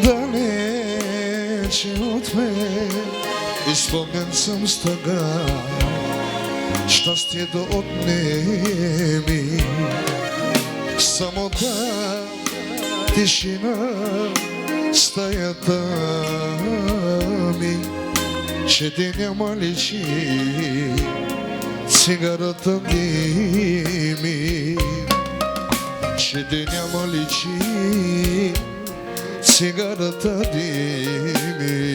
далече от мен. Изпълнен съм с тъга, щастие да отнеми. Самота, тишина, стаята ми, че ти няма личи, цигарата дими, че ти няма личи, цигарата дими.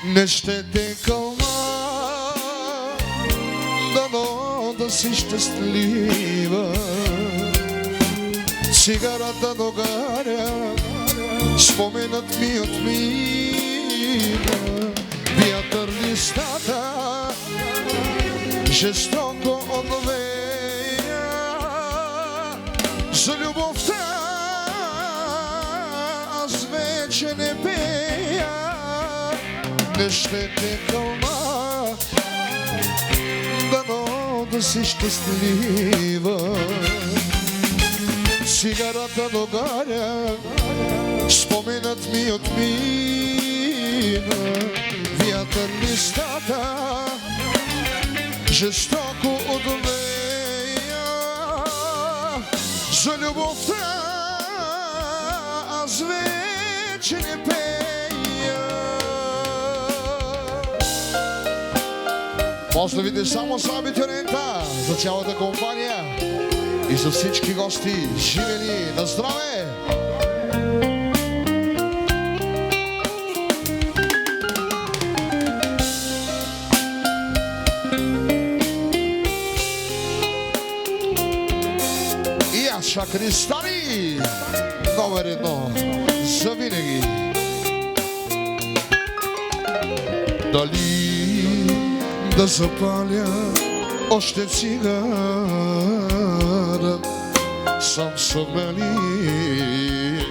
Не ще те кълна, дано да си щастлива. Цигарата догаря, споменът ми отмина. Вятър листата жестоко отвея. За любовта аз вече не пея. Не ще те кълна, дано да си щастлива. Цигарата догаря, споменът ми отмина. Вятър листата жестоко отвея. За любовта аз вече не пея. Може да видиш само с абитурента за цялата компания и за всички гости. Живели на здраве! И Аша Кристали, номер 1 за винаги. Дали да запаля още цигара, сам съмнали,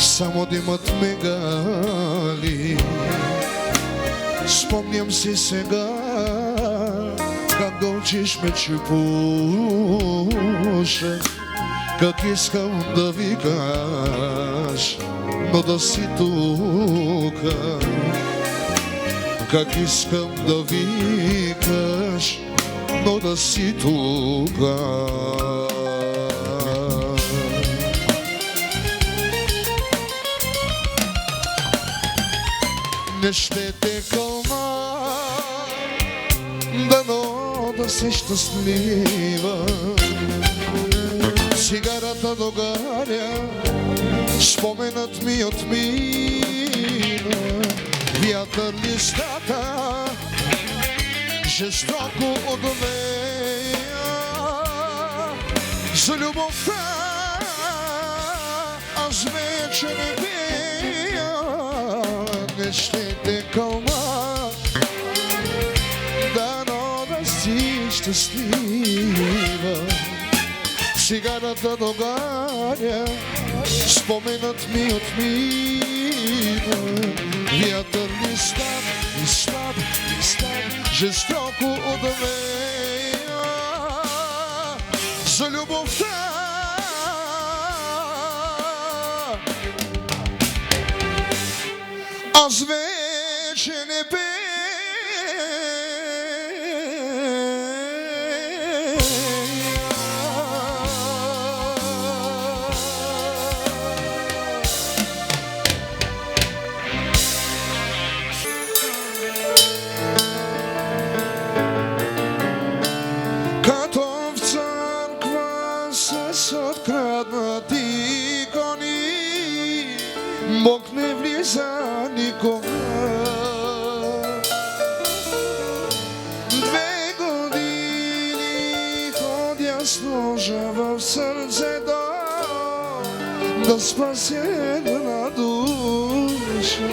само димът ме гали. Спомням си сега, как дълчиш ме чепуша, как искам да викаш, но да си тука. Как искам да викаш, но да си тука. Не ще те кълна, дано да си щастлива. Цигарата догаря, споменът ми отмина. Вятър листата жестоко отвея. За любовта аз вече не пея. Не ще те кълна, дано да си щастлива. Цигарата догаря, споменът ми отмина. Вятър ми слаб, жестоко отвея. За любовта аз вече не пея. Откраднати икони, Бог не влиза никога. 2 години ходя с ножа в сърцето, да спася една душа.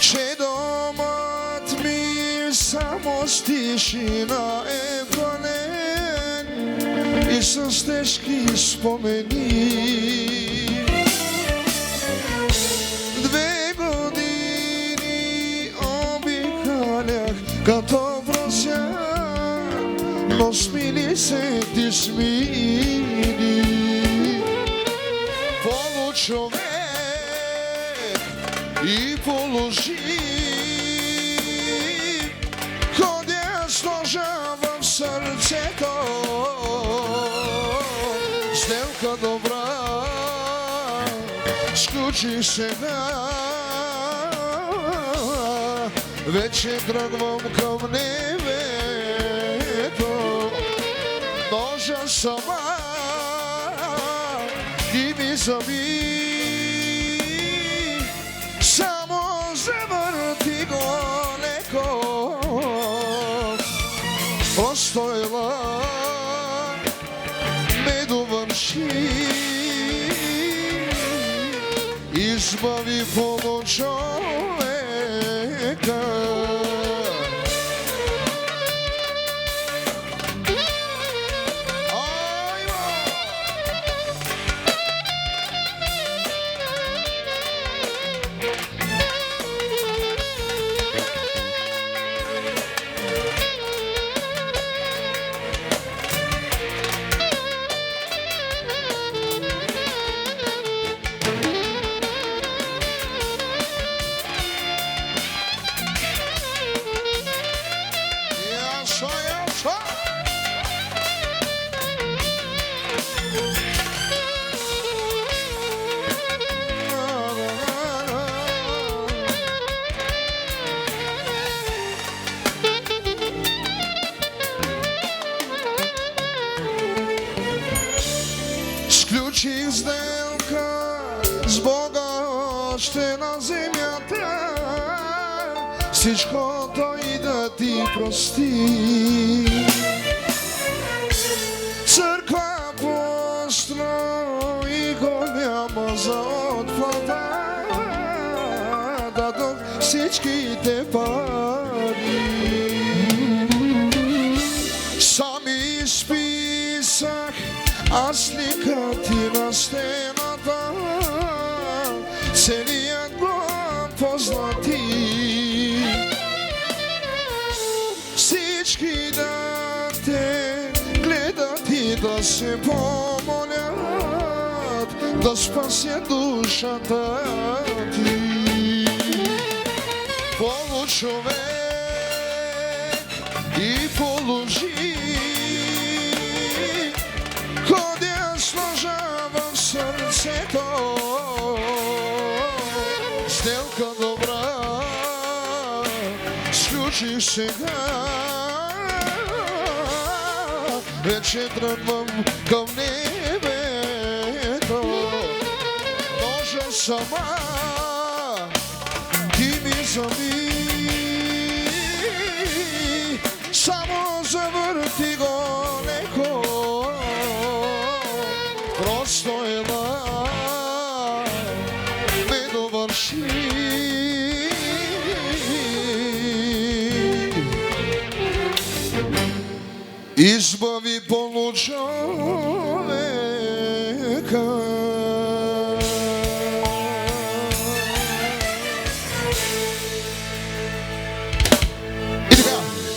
Че домът ми само с тишина е пълнен и с тежки спомени. 2 години обикалях като връзя, но смили се ти смили. Получовек и положи, ходя с ножа в сърцето. Сделка добра сключи сега, вече тръгвам към небето. Ножа сама и ми заби, само завърти го леко. Остоила ме довърши, избави получовека. Сключих сделка с Бога още на земята, всичко Той да ти прости. Църква построи голяма за отплата, дадох всичките пари. Сами изписах аз лика ти на стената, целият глад позлати. Всички да те гледат и да се помолят, да спасят душата ти. Получовек и положи, ходя с ножа в сърцето. Сделка добра сключих сега, вече тръгвам към небето. Ножа сама ти ми заби, само завърти го леко. Просто ела ме довърши, избави получовека.